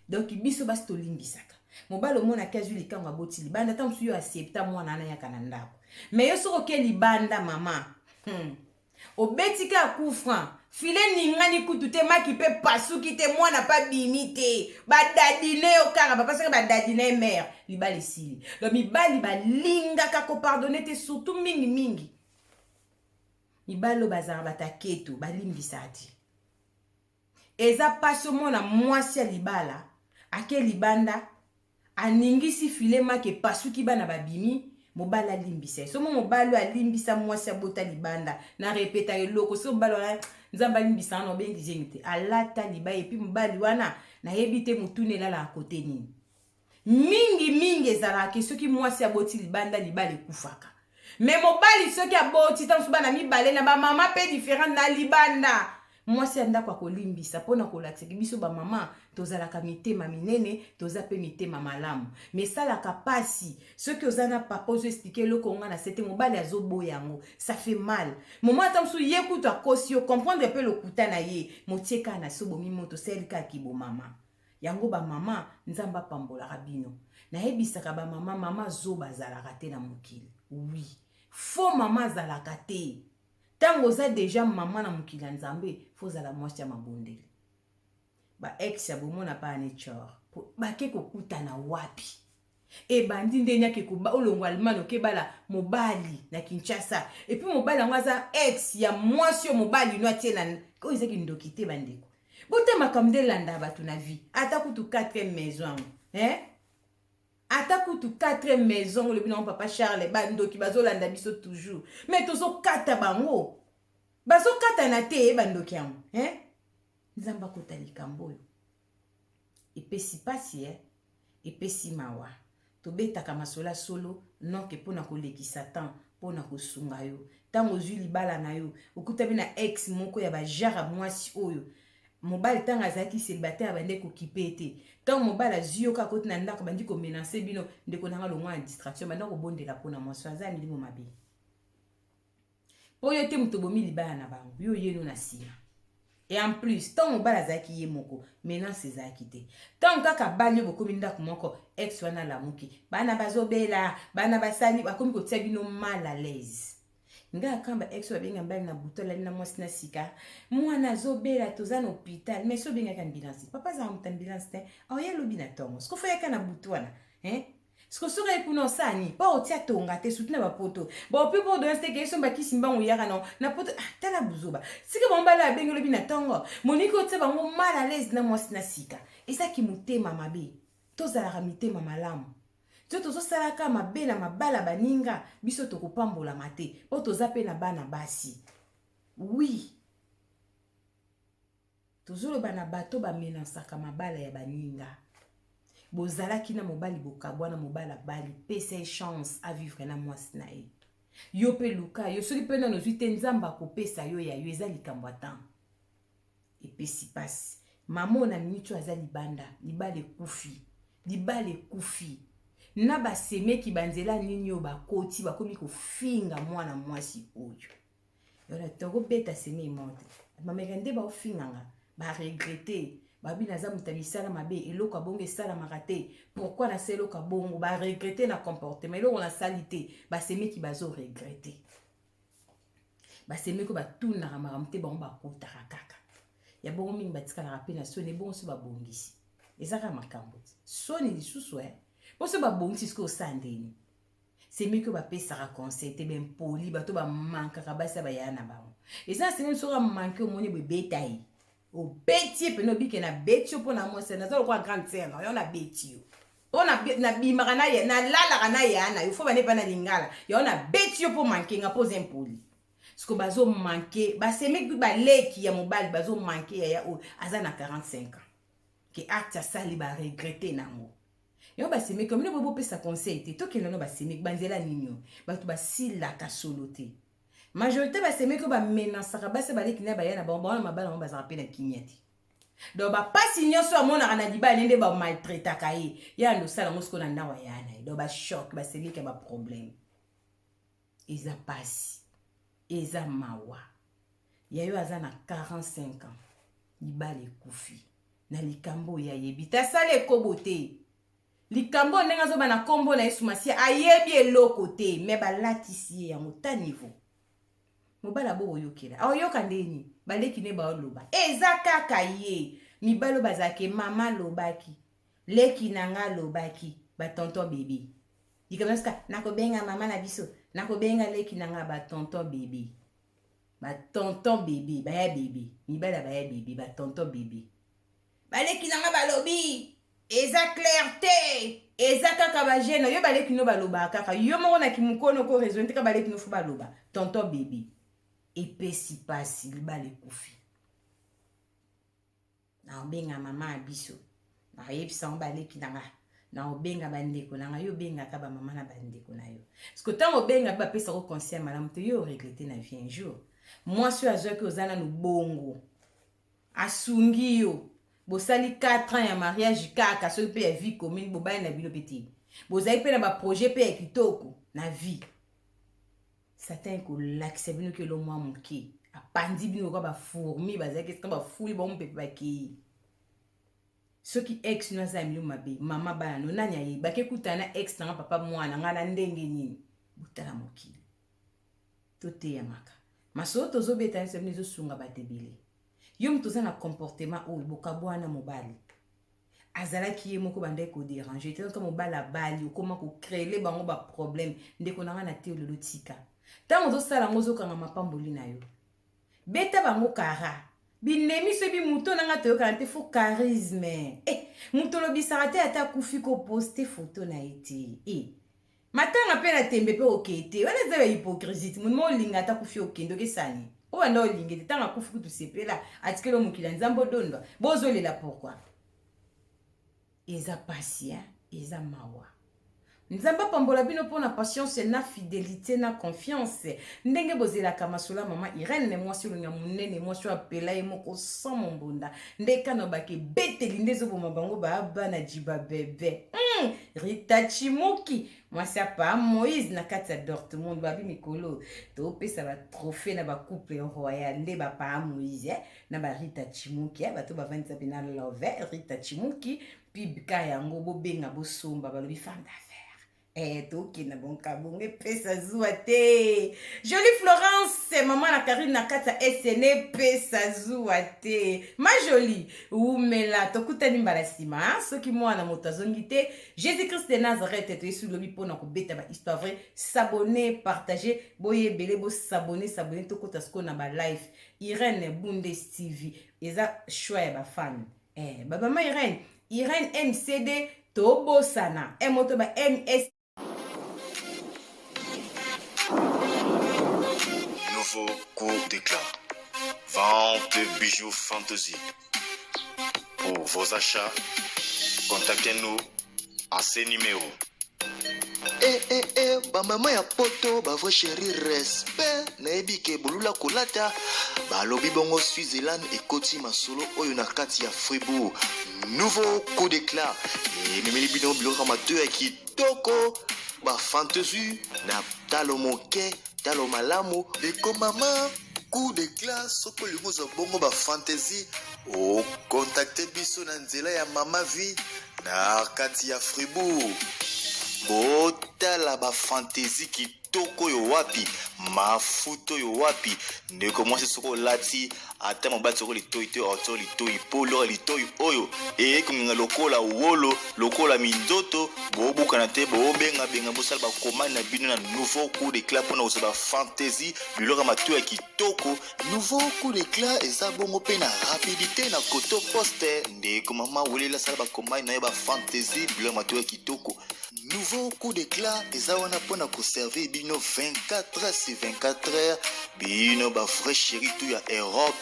donc biso basi tolimbisaka mobali omona kazu likango aboti libanda ta msuyo accepta mwana ana ya kana ndako me yo soko ke libanda mama obetika akufra file ningani kutu te maki pe pasuki te mwana pa bimite badadine yo kaka papa saka badadine mère libali sili donc mibali balinga kako pardonner te surtout mingi mibalo bazala bataketo balimbisa ati eza pasi omona mwasi ya libala ake libanda aningisi filema ke pasuki bana babimi mobali alimbisa somo mobali alimbisa mwasi abota libanda na repeta eloko so mobali wana nzamba alimbisa na obengi zengi te alata libaye epi mobali wana nayebi te mutune elala akote nini mingi ezalaka soki mwasi aboti libanda libala ekufaka me mobali soki aboti tanso bana mibale na bamama mpe différent na libanda mwasi ya ndako akolimbisa mpona kolakisaki biso bamama tozalaka mitema minene toza mpe mitema malamu me esalaka pasi soki oza na papa ozoexplike eloko nga na sete mobali azoboya yango ça fait mal moma ata mosusu ye kutu akosi yo comprendre mpe lokuta na ye motieka na so bomi moto selika akibomama yango bamama nzambe apambolaka bino nayebisaka bamama mama zo bazalaka te na mokili oui fo mama azalaka te tango oza deja mama na mokili ya nzambe fo ozala mwasi ya mabondeli baex ya bomona pa anechor bake kokutana wapi ebandi ndeni ake olongwa alimani okebala mobali na Kinshasa epuis mobali yango aza ex ya mwasi oyo mobali no atie na oyo ezaki ndoki te bandeko botamaka ndelanda bato na vie ata kutu 4e maison ata kutu 4e maison le bino papa Charles bandoki bazolanda biso toujours mais tozokata bango bazokata na te bandoki yango nzamba kota likambo oyo epesi pasi epesi mawa tobetaka masola solo noke mpona kolekisa tan mpona kosunga yo ntango ozwi libala na yo okuta bi na ex moko ya bajara mwasi oyo mobali ntango azalaki célibataire bande kokipe te ntango mobali azwi yo kaka koti na ndako bandi komenanse bino ndeko nanga longwa ya distraction banda kobondela mpona mwasi aza milimo mabe mpo yo te moto bomi libala na bango yo yeno na nsima et en plus ntango mobali azalaki ye moko menance ezalaki te ntango kaka bali yo bokomi ndako moko ex wana lamuki bana bazobela bana basali bakomi kotia bino mal à l'aise nga akamba ex babenga mbali na butola na mwasi na sika mwana azobela toza na hôpital mais so benga kan ambulance papa za muta ambulance te oya lobi na tongo sko foya kana butu wana sko soka epuna osani pa otia tonga te soutenir ba poto ba pe po do steke eso ba kisimba nguyaka na poto tala buzoba sika bombala abenga lobi na tongo moniko tse bango mal à l'aise na mwasi na sika esa ki mutema mabe tozala mitema malamu to tozosalaka mabe na mabala baninga biso tokopambola mate po toza pe na bana basi oui tozoloba na bato bamenansaka mabala ya baninga bozalaki na mobali bokabwa na mobala bali pesa chance à vivre na mwasi na ye yo pe luka yo soki pe na nozwi te nzamba kopesa yo ya yo eza likambo atan epesi pasi mama na minicho aza libanda libale kufi na basemeki banzela nini yo bakoti bakomi kofinga mwana mwasi oyo yona tokobeta seme imonte mameka nde baofinganga baregrete babi naza mutamisala mabe eloko abongo esalamaka te pourquoi na se eloko abongo baregrete na comportement eloko na sali te basemeki bazoregrete basemeki batunaka makambo te bango bakotaka kaka ya bongo mingi batikalaka mpe na soni ebongo so babongisi ezaka makambo te soni lisusu poso babongisi siko osandeni semeki bapesaka conseil te bempoli bato bamankaka basi baya na bango eza semeki soka manke omoni bebeta ye obeti ye pene obike na beti yo mpona mwasi naza lokwa grande sere yo na beti yo o na bimaka na ye na lalaka na ya na yo fo bane pa na lingala yo na beti yo mpo mankenga mpo za impoli siko bazomanke basemeki baleki ya mobali bazomanke yaya oyo aza na 45 ans ke acte asali baregrete nango yo basemeki omine bopesa conseil te tokende no basemeki banzela nini yo bato basilaka solo te majorité basemeki oyo bamenansaka basi baleki na baya na bango bawana mabala bango bazalaka mpe na kimia te donc bapasi nyonso amonaka na libala nde bamaltraitaka ye ye andosala yango siko na ndawa ya na ye donc bashock basemeki ya baproblème eza pasi eza mawa yayo aza na 45 ans libala ekufi na likambo ya yebi tasala ekobo te likambo ndenge azoba na kombo na Yesu Masiya ayebi eloko te me balatisi ye yango ta niveau mobala bo oyokela aoyoka ndeni baleki ne baoloba eza kaka ye mibalo bazake mama lobaki leki nanga lobaki batonton bebe likambo ska nakobenga mama na biso nakobenga leki nanga batonton bebe ba tonton bébé baya bébé mibala baya bébé ba tonton bébé baleki nanga balobi eza clarté eza kaka bagene yo baleki no baloba kaka yo moko na kimukono ko raison te ka baleki no fu baloba tonton bébé epesi pasi libala ekufi na obenga mama abiso na yebisa ngo baleki nanga na obenga bandeko nanga yo bengaka bamama na bandeko na yo parce que ntango obenga bapesa ko conseil malamu te yo oregrete na vie un jour mwasi oyo azwaki oza nanu bongo asungi yo bosali 4 ans ya mariage kaka soki mpe ya vie commune bobali na bino mpe te bozali mpe na baprojet mpe ya kitoko na vie satan ekolakisa bino ke elo mwa moke apandi bino kwa bafourmi bazalaki esika bafuli bango mpepe bakei soki ex no aza ya milio mabe mama bana no nani ayebaki ekutana na ex nanga papa mwana nga na ndenge nini botala mokili toteyamaka masolo tozobeta biso bino ezosunga bato ebele yo moto oza na comportement oyo bokabwana mobali azalaki ye moko bandaki koderange te ka mobali abali okoma kokrele bango baproblème ndeko nanga na te olelo tika ntango ozosala yango ozokanga mapamboli na yo beta bango kara binemiso bimuto nanga toyokana te fo charisme mutu olobisaka te ata akufi koposte foto na ye te matanga mpe na tembe mpe okei te wana eza bahypocrisie ti mundu olinga ata akufi okende okesani oyo anda olingi te ntango akufi kutu sepela atikeli omokili ya nzambe odondwa bozolela pourkui eza pasi eza mawa nzambe apambola bino mpona patience na fidélité na confiance ndenge bozelaka masolo mama Irene mwasi olonga monene mwasi apela ye moko sans mombunda ndekano bake beteli nde ezoboma bango baaba na jiba bebe Rita Chimuki mwasi apa Moïse na kati ya Dortmund babi mikolo topesa batrophée na bacouple royal nde bapa Moïse na ba Rita Chimuki bato bavandisa pena love Rita Chimuki pibika yango bobenga bosomba balobi femme d'affaires tokenda bonkabongo epesa zuwa te Jolie Florence mama na Karine na kati ya SN epesa zuwa te ma Jolie umela tokutani mbala nsima soki mwana moto azongi te Jésus Christ de Nazareth toyesu lobi mpona kobeta bahistoire vrai s'abonner partager boyebele bosabone tokota siko na balife Irene Bundes TV eza choix ya bafan babama Irene MCD tobosana moto ba MS. Nouveau coup d'éclat. Vente de bijoux fantasy. Pour vos achats, contactez-nous à ces numéros. Bamama ya poto bavo chéri respect nayebi ke bolula kolata balobi bongo Switzerland ekoti masolo oyo na kati ya Fribourg. Nouveau coup d'éclat ememeli bino biloko matoi ya kitoko bafantasy na talo moke talo malamu ekomama coup d'éclat soko lingo za bongo bafantasy okontakte biso na nzela ya mama vie na kati ya Fribourg. Botala ba fantaisie kitoko yo wapi mafuto yo wapi ndeko mwasi soko lati ata mobati soko litoi te oto litoi polo litoi oyo konginga lokola wolo lokola minzoto bobukana te bobenga benga bosala ba commande na bino na nouveau coup d'éclat pona osaba fantaisie biloko matoi ya kitoko. Nouveau coup d'éclat eza bongo pe na rapidité na koto poste ndeko mama welela sala ba commande na yo ba fantaisie biloko matoi ya kitoko. Nouveau coup d'éclat eza wana pona conserver bino 24 heures sur 24 heures bino ba vrai chéri tout ya Europe.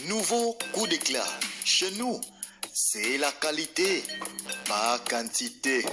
Nouveau coup d'éclat chez nous c'est la qualité pas quantité.